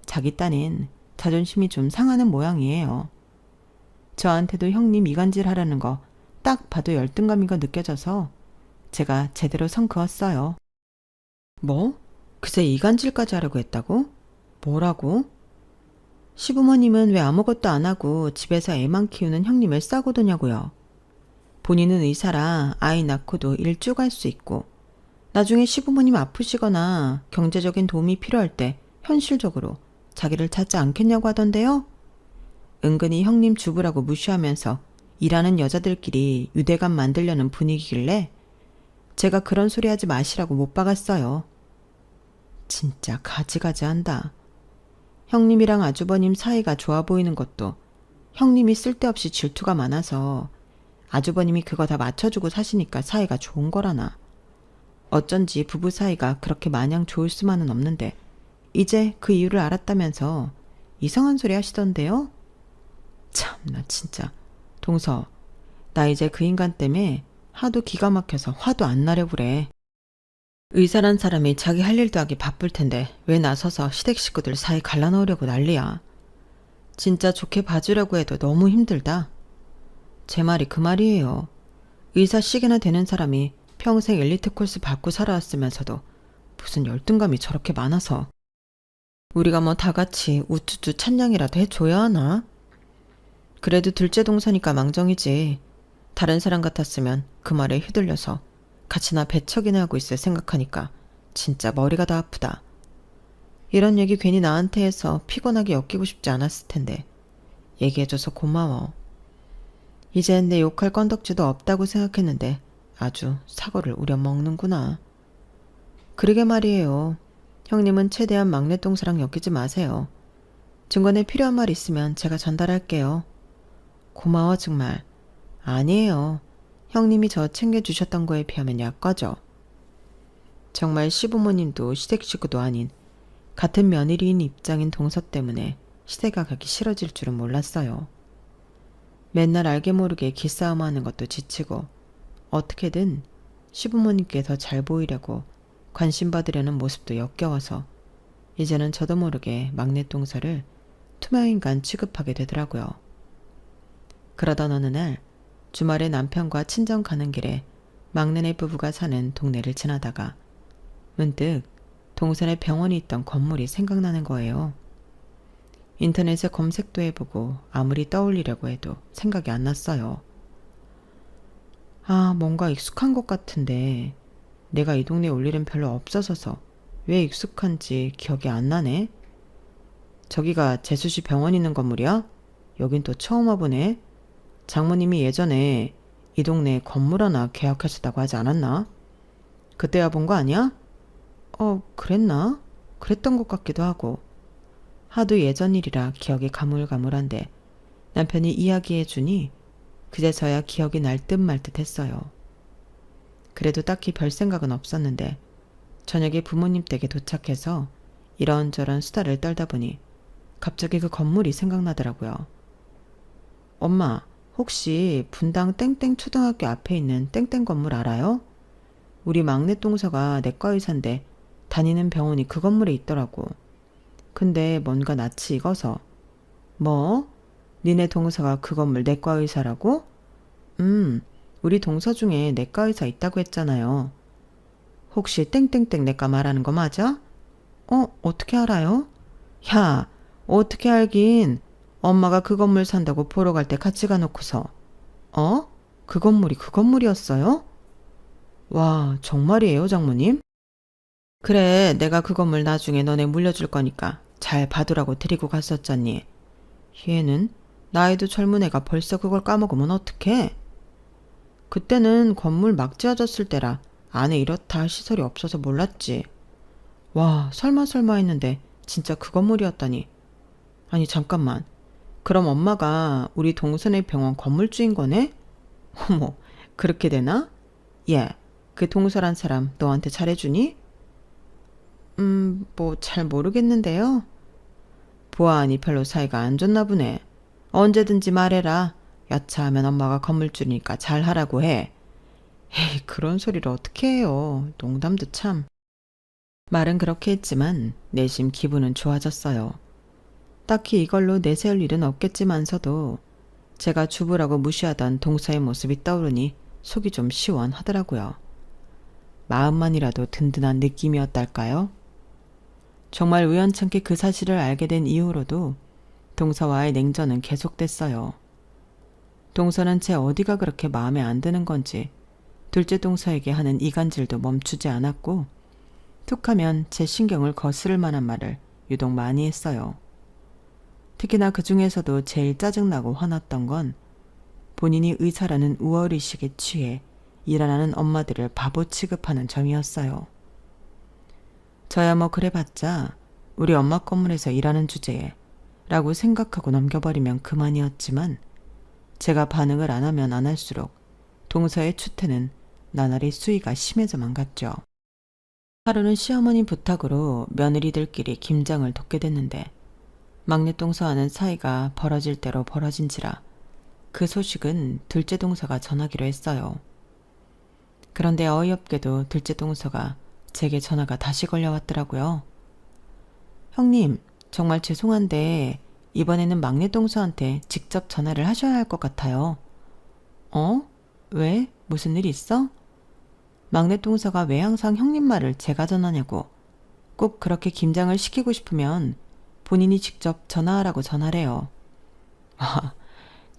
자기 딴엔 자존심이 좀 상하는 모양이에요. 저한테도 형님 이간질 하라는 거 딱 봐도 열등감인 거 느껴져서 제가 제대로 선 그었어요. 뭐? 그새 이간질까지 하려고 했다고? 뭐라고? 시부모님은 왜 아무것도 안 하고 집에서 애만 키우는 형님을 싸고 도냐고요. 본인은 의사라 아이 낳고도 일쭉 할 수 있고 나중에 시부모님 아프시거나 경제적인 도움이 필요할 때 현실적으로 자기를 찾지 않겠냐고 하던데요. 은근히 형님 주부라고 무시하면서 일하는 여자들끼리 유대감 만들려는 분위기길래 제가 그런 소리 하지 마시라고 못 박았어요. 진짜 가지가지한다. 형님이랑 아주버님 사이가 좋아 보이는 것도 형님이 쓸데없이 질투가 많아서 아주버님이 그거 다 맞춰주고 사시니까 사이가 좋은 거라나. 어쩐지 부부 사이가 그렇게 마냥 좋을 수만은 없는데 이제 그 이유를 알았다면서 이상한 소리 하시던데요? 참나 진짜. 동서, 나 이제 그 인간 때문에 하도 기가 막혀서 화도 안 나려 그래. 의사란 사람이 자기 할 일도 하기 바쁠 텐데 왜 나서서 시댁 식구들 사이 갈라놓으려고 난리야. 진짜 좋게 봐주려고 해도 너무 힘들다. 제 말이 그 말이에요. 의사 시계나 되는 사람이 평생 엘리트 코스 받고 살아왔으면서도 무슨 열등감이 저렇게 많아서. 우리가 뭐 다 같이 우쭈쭈 찬양이라도 해줘야 하나? 그래도 둘째 동서니까 망정이지. 다른 사람 같았으면 그 말에 휘둘려서 같이나 배척이나 하고 있을 생각하니까 진짜 머리가 다 아프다. 이런 얘기 괜히 나한테 해서 피곤하게 엮이고 싶지 않았을 텐데 얘기해줘서 고마워. 이젠 내 욕할 건덕지도 없다고 생각했는데 아주 사고를 우려먹는구나. 그러게 말이에요. 형님은 최대한 막내 동서랑 엮이지 마세요. 증거에 필요한 말 있으면 제가 전달할게요. 고마워 정말. 아니에요. 형님이 저 챙겨주셨던 거에 비하면 약과죠. 정말 시부모님도 시댁 식구도 아닌 같은 며느리인 입장인 동서 때문에 시댁가 가기 싫어질 줄은 몰랐어요. 맨날 알게 모르게 기싸움하는 것도 지치고 어떻게든 시부모님께 더 잘 보이려고 관심 받으려는 모습도 역겨워서 이제는 저도 모르게 막내 동서를 투명인간 취급하게 되더라고요. 그러던 어느 날 주말에 남편과 친정 가는 길에 막내네 부부가 사는 동네를 지나다가 문득 동선에 병원이 있던 건물이 생각나는 거예요. 인터넷에 검색도 해보고 아무리 떠올리려고 해도 생각이 안 났어요. 아, 뭔가 익숙한 것 같은데 내가 이 동네에 올 일은 별로 없어서서 왜 익숙한지 기억이 안 나네. 저기가 재수시 병원 있는 건물이야? 여긴 또 처음 와보네. 장모님이 예전에 이 동네에 건물 하나 계약하셨다고 하지 않았나? 그때 와본 거 아니야? 그랬나? 그랬던 것 같기도 하고. 하도 예전 일이라 기억이 가물가물한데 남편이 이야기해주니 그제서야 기억이 날 듯 말 듯 했어요. 그래도 딱히 별 생각은 없었는데 저녁에 부모님 댁에 도착해서 이런저런 수다를 떨다 보니 갑자기 그 건물이 생각나더라고요. 엄마, 혹시 분당 땡땡 초등학교 앞에 있는 땡땡 건물 알아요? 우리 막내 동서가 내과 의사인데 다니는 병원이 그 건물에 있더라고. 근데 뭔가 낯이 익어서. 뭐? 니네 동서가 그 건물 내과 의사라고? 우리 동서 중에 내과 의사 있다고 했잖아요. 혹시 땡땡땡 내과 말하는 거 맞아? 어떻게 알아요? 야, 어떻게 알긴. 엄마가 그 건물 산다고 보러 갈 때 같이 가놓고서. 그 건물이 그 건물이었어요? 와, 정말이에요, 장모님? 그래, 내가 그 건물 나중에 너네 물려줄 거니까 잘 봐두라고 데리고 갔었잖니. 얘는 나이도 젊은 애가 벌써 그걸 까먹으면 어떡해? 그때는 건물 막 지어졌을 때라 안에 이렇다 할 시설이 없어서 몰랐지. 와, 설마 했는데 진짜 그 건물이었다니. 아니 잠깐만. 그럼 엄마가 우리 동선의 병원 건물주인 거네? 어머, 그렇게 되나? 예, 그 동서란 사람 너한테 잘해주니? 뭐 잘 모르겠는데요. 보아하니 별로 사이가 안 좋나 보네. 언제든지 말해라. 여차하면 엄마가 건물주니까 잘하라고 해. 에이, 그런 소리를 어떻게 해요. 농담도 참. 말은 그렇게 했지만 내심 기분은 좋아졌어요. 딱히 이걸로 내세울 일은 없겠지만서도 제가 주부라고 무시하던 동서의 모습이 떠오르니 속이 좀 시원하더라고요. 마음만이라도 든든한 느낌이었달까요? 정말 우연찮게 그 사실을 알게 된 이후로도 동서와의 냉전은 계속됐어요. 동서는 제 어디가 그렇게 마음에 안 드는 건지 둘째 동서에게 하는 이간질도 멈추지 않았고 툭하면 제 신경을 거스를 만한 말을 유독 많이 했어요. 특히나 그 중에서도 제일 짜증나고 화났던 건 본인이 의사라는 우월의식에 취해 일 안 하는 엄마들을 바보 취급하는 점이었어요. 저야 뭐 그래봤자 우리 엄마 건물에서 일하는 주제에 라고 생각하고 넘겨버리면 그만이었지만 제가 반응을 안 하면 안 할수록 동서의 추태는 나날이 수위가 심해져만 갔죠. 하루는 시어머니 부탁으로 며느리들끼리 김장을 돕게 됐는데 막내 동서와는 사이가 벌어질 대로 벌어진지라 그 소식은 둘째 동서가 전하기로 했어요. 그런데 어이없게도 둘째 동서가 제게 전화가 다시 걸려왔더라고요. 형님, 정말 죄송한데 이번에는 막내 동서한테 직접 전화를 하셔야 할 것 같아요. 왜? 무슨 일 있어? 막내 동서가 왜 항상 형님 말을 제가 전하냐고. 꼭 그렇게 김장을 시키고 싶으면 본인이 직접 전화하라고 전화래요. 아,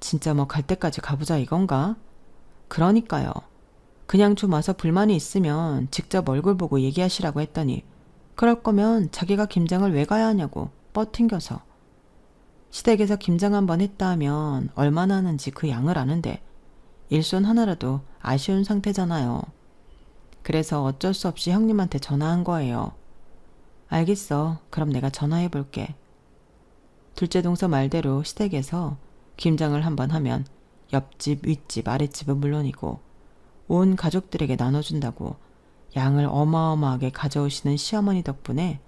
진짜 뭐 갈 때까지 가보자 이건가? 그러니까요. 그냥 좀 와서 불만이 있으면 직접 얼굴 보고 얘기하시라고 했더니 그럴 거면 자기가 김장을 왜 가야 하냐고 뻗팅겨서. 시댁에서 김장 한번 했다 하면 얼마나 하는지 그 양을 아는데 일손 하나라도 아쉬운 상태잖아요. 그래서 어쩔 수 없이 형님한테 전화한 거예요. 알겠어. 그럼 내가 전화해 볼게. 둘째 동서 말대로 시댁에서 김장을 한번 하면 옆집, 윗집, 아랫집은 물론이고 온 가족들에게 나눠준다고 양을 어마어마하게 가져오시는 시어머니 덕분에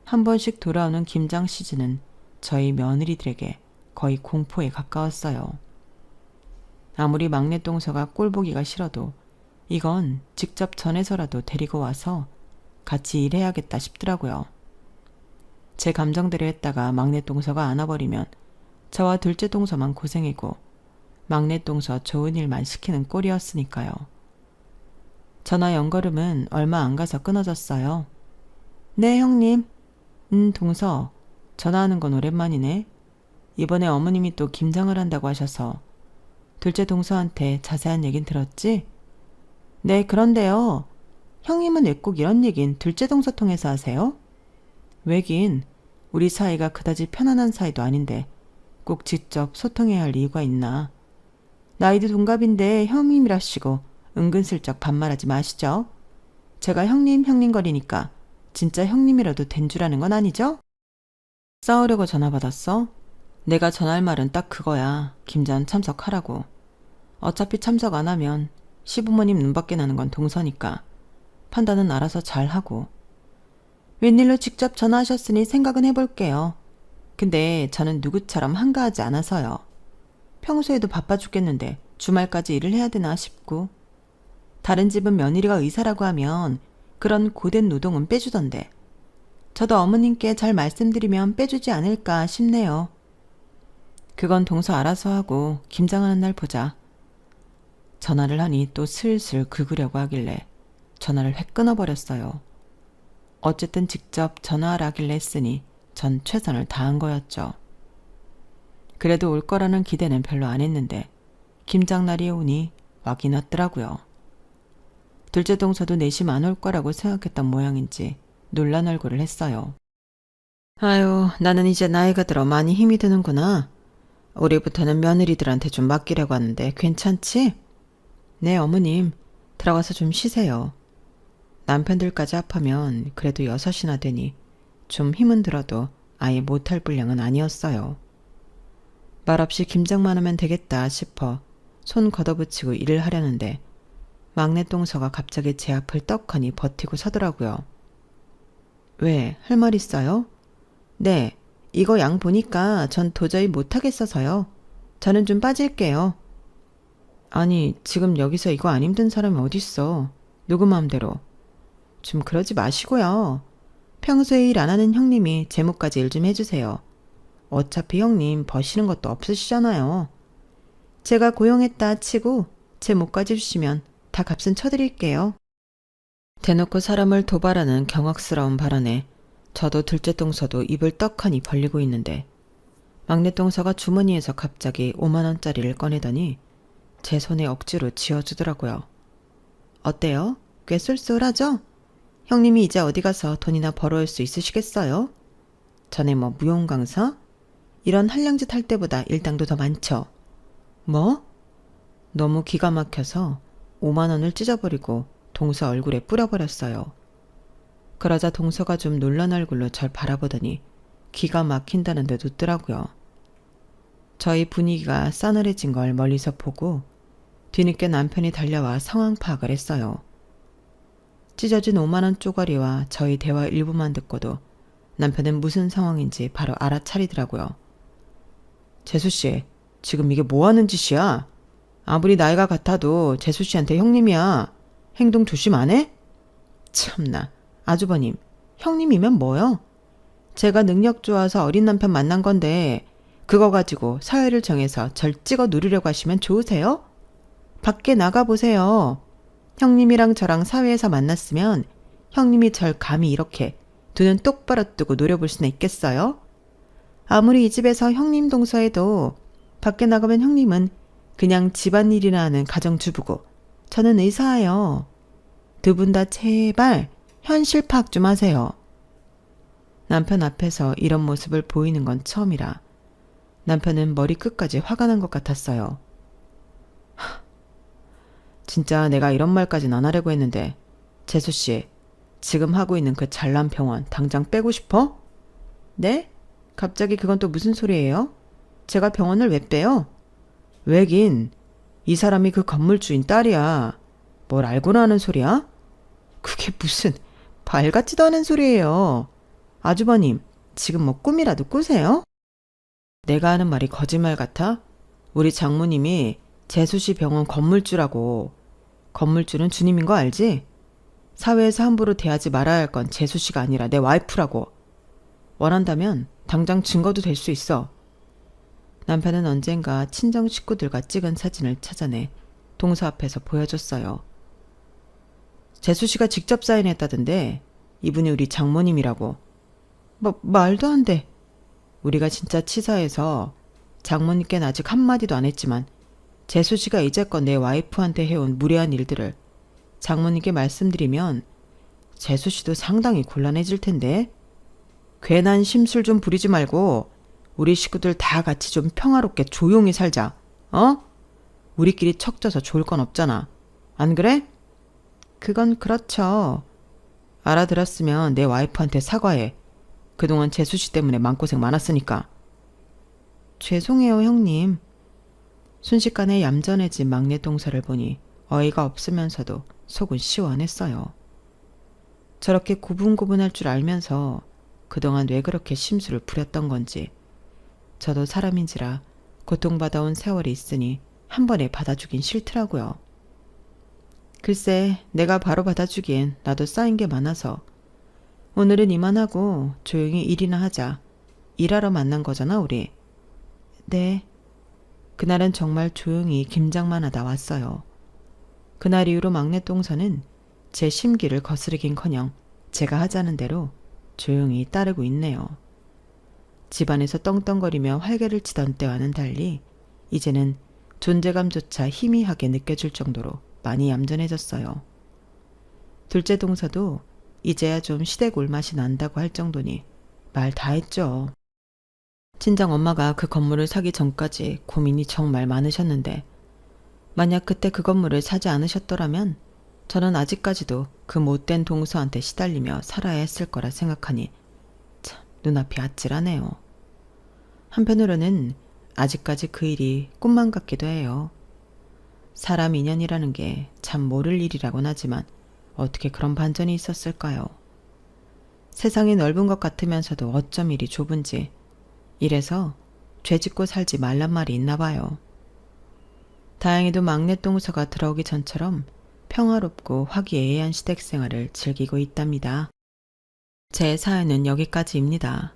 한 번씩 돌아오는 김장 시즌은 저희 며느리들에게 거의 공포에 가까웠어요. 아무리 막내 동서가 꼴보기가 싫어도 이건 직접 전해서라도 데리고 와서 같이 일해야겠다 싶더라고요. 제 감정대로 했다가 막내 동서가 안아버리면 저와 둘째 동서만 고생이고 막내 동서 좋은 일만 시키는 꼴이었으니까요. 전화 연걸음은 얼마 안 가서 끊어졌어요. 네, 형님. 동서. 전화하는 건 오랜만이네. 이번에 어머님이 또 김장을 한다고 하셔서 둘째 동서한테 자세한 얘긴 들었지? 네, 그런데요. 형님은 왜 꼭 이런 얘긴 둘째 동서 통해서 하세요? 왜긴 우리 사이가 그다지 편안한 사이도 아닌데 꼭 직접 소통해야 할 이유가 있나. 나이도 동갑인데 형님이라시고 은근슬쩍 반말하지 마시죠. 제가 형님 거리니까 진짜 형님이라도 된 줄 아는 건 아니죠? 싸우려고 전화 받았어? 내가 전할 말은 딱 그거야. 김장 참석하라고. 어차피 참석 안 하면 시부모님 눈밖에 나는 건 동서니까 판단은 알아서 잘하고. 웬일로 직접 전화하셨으니 생각은 해볼게요. 근데 저는 누구처럼 한가하지 않아서요. 평소에도 바빠 죽겠는데 주말까지 일을 해야 되나 싶고. 다른 집은 며느리가 의사라고 하면 그런 고된 노동은 빼주던데 저도 어머님께 잘 말씀드리면 빼주지 않을까 싶네요. 그건 동서 알아서 하고 김장하는 날 보자. 전화를 하니 또 슬슬 긁으려고 하길래 전화를 획 끊어버렸어요. 어쨌든 직접 전화하라 하길래 했으니 전 최선을 다한 거였죠. 그래도 올 거라는 기대는 별로 안 했는데 김장날이 오니 와긴 왔더라고요. 둘째 동서도 내심 안 올 거라고 생각했던 모양인지 놀란 얼굴을 했어요. 아유, 나는 이제 나이가 들어 많이 힘이 드는구나. 올해부터는 며느리들한테 좀 맡기려고 하는데 괜찮지? 네, 어머님. 들어가서 좀 쉬세요. 남편들까지 합하면 그래도 6이나 되니 좀 힘은 들어도 아예 못할 분량은 아니었어요. 말없이 김장만 하면 되겠다 싶어 손 걷어붙이고 일을 하려는데 막내 동서가 갑자기 제 앞을 떡하니 버티고 서더라고요. 왜? 할 말 있어요? 네, 이거 양 보니까 전 도저히 못하겠어서요. 저는 좀 빠질게요. 아니, 지금 여기서 이거 안 힘든 사람이 어딨어. 누구 마음대로. 좀 그러지 마시고요. 평소에 일 안 하는 형님이 제목까지 일 좀 해주세요. 어차피 형님 버시는 것도 없으시잖아요. 제가 고용했다 치고 제 목까지 주시면 다 값은 쳐드릴게요. 대놓고 사람을 도발하는 경악스러운 발언에 저도 둘째 동서도 입을 떡하니 벌리고 있는데 막내 동서가 주머니에서 갑자기 5만 원짜리를 꺼내더니 제 손에 억지로 쥐어주더라고요. 어때요? 꽤 쏠쏠하죠? 형님이 이제 어디 가서 돈이나 벌어올 수 있으시겠어요? 전에 뭐 무용 강사? 이런 한량짓 할 때보다 일당도 더 많죠. 뭐? 너무 기가 막혀서 5만 원을 찢어버리고 동서 얼굴에 뿌려버렸어요. 그러자 동서가 좀 놀란 얼굴로 절 바라보더니 기가 막힌다는 듯 웃더라고요. 저희 분위기가 싸늘해진 걸 멀리서 보고 뒤늦게 남편이 달려와 상황 파악을 했어요. 찢어진 5만 원 쪼가리와 저희 대화 일부만 듣고도 남편은 무슨 상황인지 바로 알아차리더라고요. 재수씨, 지금 이게 뭐하는 짓이야? 아무리 나이가 같아도 재수씨한테 형님이야. 행동 조심 안 해? 참나, 아주버님, 형님이면 뭐요? 제가 능력 좋아서 어린 남편 만난 건데 그거 가지고 사회를 정해서 절 찍어 누르려고 하시면 좋으세요? 밖에 나가보세요. 형님이랑 저랑 사회에서 만났으면 형님이 절 감히 이렇게 두 눈 똑바로 뜨고 노려볼 수는 있겠어요? 아무리 이 집에서 형님 동서해도 밖에 나가면 형님은 그냥 집안일이나 하는 가정주부고 저는 의사예요. 두 분 다 제발 현실 파악 좀 하세요. 남편 앞에서 이런 모습을 보이는 건 처음이라 남편은 머리 끝까지 화가 난 것 같았어요. 진짜 내가 이런 말까진 안 하려고 했는데 재수씨, 지금 하고 있는 그 잘난 병원 당장 빼고 싶어? 네? 갑자기 그건 또 무슨 소리예요? 제가 병원을 왜 빼요? 왜긴, 이 사람이 그 건물주인 딸이야. 뭘 알고나 하는 소리야? 그게 무슨 발 같지도 않은 소리예요. 아주버님, 지금 뭐 꿈이라도 꾸세요? 내가 하는 말이 거짓말 같아? 우리 장모님이 재수씨 병원 건물주라고. 건물주는 주님인 거 알지? 사회에서 함부로 대하지 말아야 할 건 재수씨가 아니라 내 와이프라고. 원한다면 당장 증거도 될 수 있어. 남편은 언젠가 친정 식구들과 찍은 사진을 찾아내 동서 앞에서 보여줬어요. 재수씨가 직접 사인했다던데 이분이 우리 장모님이라고. 말도 안 돼. 우리가 진짜 치사해서 장모님께는 아직 한마디도 안 했지만 재수씨가 이제껏 내 와이프한테 해온 무례한 일들을 장모님께 말씀드리면 재수씨도 상당히 곤란해질 텐데 괜한 심술 좀 부리지 말고 우리 식구들 다 같이 좀 평화롭게 조용히 살자. 어? 우리끼리 척져서 좋을 건 없잖아. 안 그래? 그건 그렇죠. 알아들었으면 내 와이프한테 사과해. 그동안 재수씨 때문에 마음고생 많았으니까. 죄송해요, 형님. 순식간에 얌전해진 막내 동서를 보니 어이가 없으면서도 속은 시원했어요. 저렇게 고분고분할 줄 알면서 그동안 왜 그렇게 심술을 부렸던 건지 저도 사람인지라 고통받아온 세월이 있으니 한 번에 받아주긴 싫더라고요. 글쎄, 내가 바로 받아주기엔 나도 쌓인 게 많아서 오늘은 이만하고 조용히 일이나 하자. 일하러 만난 거잖아, 우리. 네. 그날은 정말 조용히 김장만 하다 왔어요. 그날 이후로 막내 동서는 제 심기를 거스르긴커녕 제가 하자는 대로 조용히 따르고 있네요. 집안에서 떵떵거리며 활개를 치던 때와는 달리 이제는 존재감조차 희미하게 느껴질 정도로 많이 얌전해졌어요. 둘째 동서도 이제야 좀 시댁 올맛이 난다고 할 정도니 말 다 했죠. 친정 엄마가 그 건물을 사기 전까지 고민이 정말 많으셨는데 만약 그때 그 건물을 사지 않으셨더라면 저는 아직까지도 그 못된 동서한테 시달리며 살아야 했을 거라 생각하니 참 눈앞이 아찔하네요. 한편으로는 아직까지 그 일이 꿈만 같기도 해요. 사람 인연이라는 게 참 모를 일이라곤 하지만 어떻게 그런 반전이 있었을까요? 세상이 넓은 것 같으면서도 어쩜 이리 좁은지 이래서 죄짓고 살지 말란 말이 있나 봐요. 다행히도 막내 동서가 들어오기 전처럼 평화롭고 화기애애한 시댁 생활을 즐기고 있답니다. 제 사연은 여기까지입니다.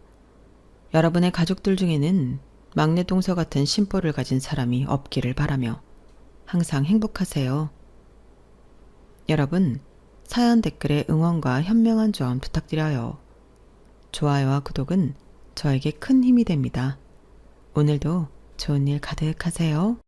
여러분의 가족들 중에는 막내 동서 같은 심보를 가진 사람이 없기를 바라며 항상 행복하세요. 여러분, 사연 댓글에 응원과 현명한 조언 부탁드려요. 좋아요와 구독은 저에게 큰 힘이 됩니다. 오늘도 좋은 일 가득하세요.